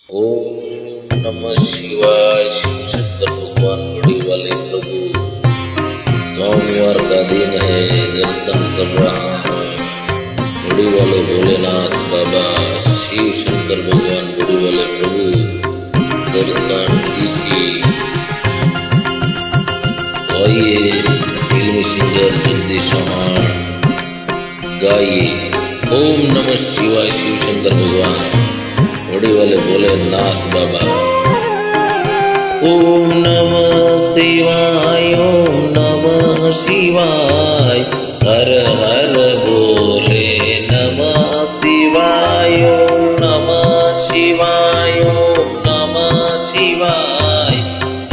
ओम नमः शिवाय। शिव शंकर भगवान बड़ी वाले प्रभु, सोमवार का दिन है, दर्शन कर रहा हूँ। बड़ी वाले भोलेनाथ बाबा, शिव शंकर भगवान बड़ी वाले प्रभु, दर्शन कीजिए। आइए फिल्मी सिंगर जगदीश चौहान गाइए ओम नमः शिवाय। शिव शंकर भगवान बड़ी वाले भोलेनाथ बाबा। ओम नमः शिवाय, ओम नमः शिवाय, हर हर भोले नमः शिवाय। ओम नमः शिवाय, ओम नमः शिवाय,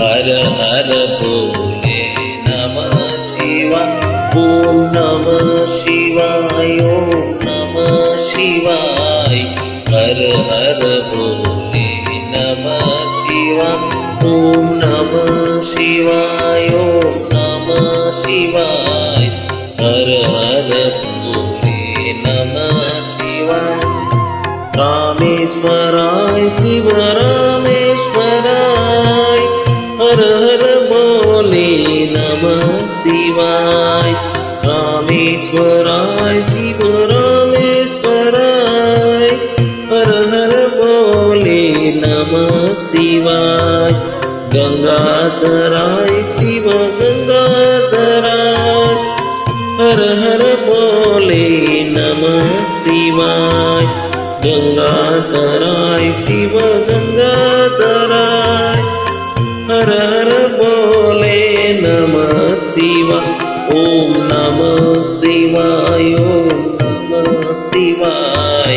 हर हर भोले नमः शिवाय। ओम नमः शिवाय, ओम नमः शिवाय, हर हर भोले नमः शिवाय। ओम नमः शिवाय, ओम नमः शिवाय, हर हर भोले नमः शिवाय। रामेश्वराय शिव रामेश्वराय, हर हर भोले नमः शिवाय। रामेश्वराय शिव रामेश्वराय, हर हर भोले नमः शिवाय। गंगाधराय शिव गंगाधराय, हर हर भोले नमः शिवाय। गंगाधराय शिव गंगाधराय, हर हर भोले नमः शिवाय। ओम नमः शिवाय, ओम नमः शिवाय,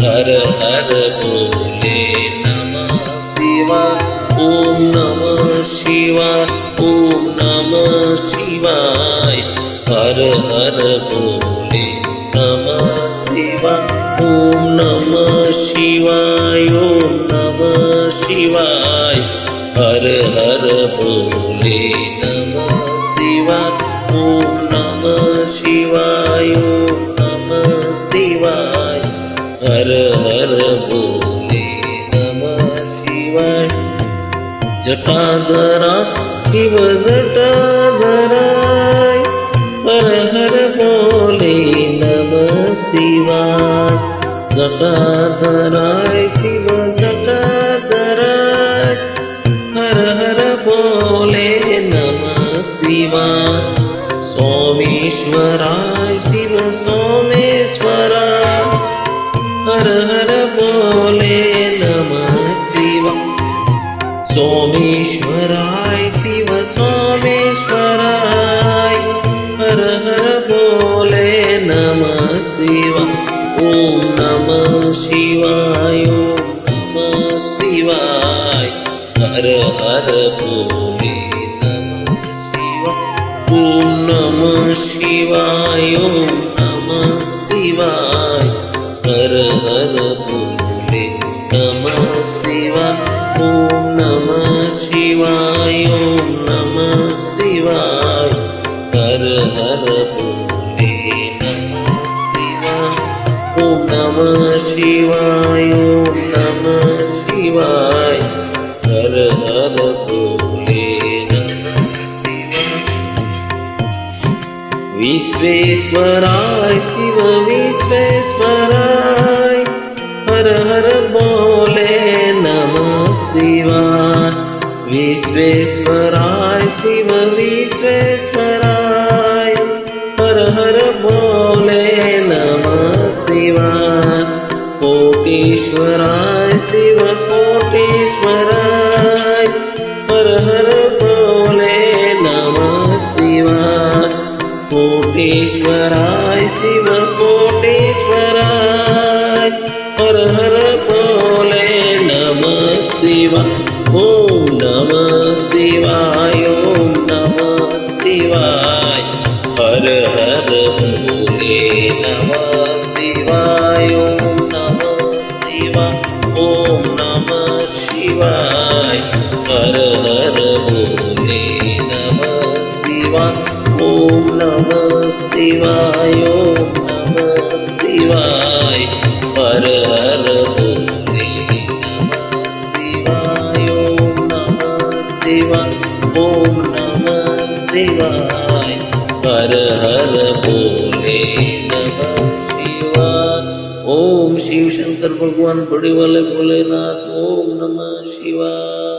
हर हर भोले नमः शिवाय। ओम नमः शिवाय, ओम नमः शिवाय, हर हर भोले नमः शिवाय। ओम नमः शिवाय, ओम नमः शिवाय, हर हर भोले नमः शिवाय। ओम नमः शिवाय, ओम नमः शिवाय, हर हर भोले नमः शिवाय। जटाधरा शिव जटाधराय, हर हर भोले नमः शिवाय। जटाधराय शिव जटाधराय, हर हर भोले नमः शिवाय। सोमेश्वराय शिव सोमेश्वराय, हर हर भोले नमः शिवाय। सोमेश्वराय शिव सोमेश्वराय, हर हर भोले नमः शिवाय। ओम नमः शिवाय, ओम नमः शिवाय, हर हर भोले नमः शिवाय। ओम नमः शिवाय, ओम नमः शिवाय, हर हर भोले नमः शिवाय। ओम नमः शिवाय, ओम नमः शिवाय, हर हर भोले नमः शिवाय। ओम नमः शिवाय, ओम नमः शिवाय, हर हर भोले नमः शिवाय। विश्वेश्वराय शिव विश्वेश्वराय, हर हर भोले नमः शिवाय। विश्वेश्वराय शिव विश्वेश्वराय, हर हर भोले नमः शिवाय। कोटेश्वराय शिव कोटेश्वराय, हर हर भोले नमः शिवाय। कोटेश्वराय शिव कोटेश्वराय, हर हर भोले नमः शिवाय। ओम नमः शिवाय, ओम नमः शिवाय, हर हर भोले नमः शिवाय। ओम नमः शिवाय, ओम नमः शिवाय, हर हर भोले नमः शिवाय। ओम नमः शिवाय, ओम नमः शिवाय, हर हर भोले नमः શિવાય, ઓમ નમઃ શિવાય, હર હર બોલે નમઃ શિવાય, ઓમ શિવ શંકર ભગવાન બड़े वाले भोलेनाथ, ओम नमः शिवाय।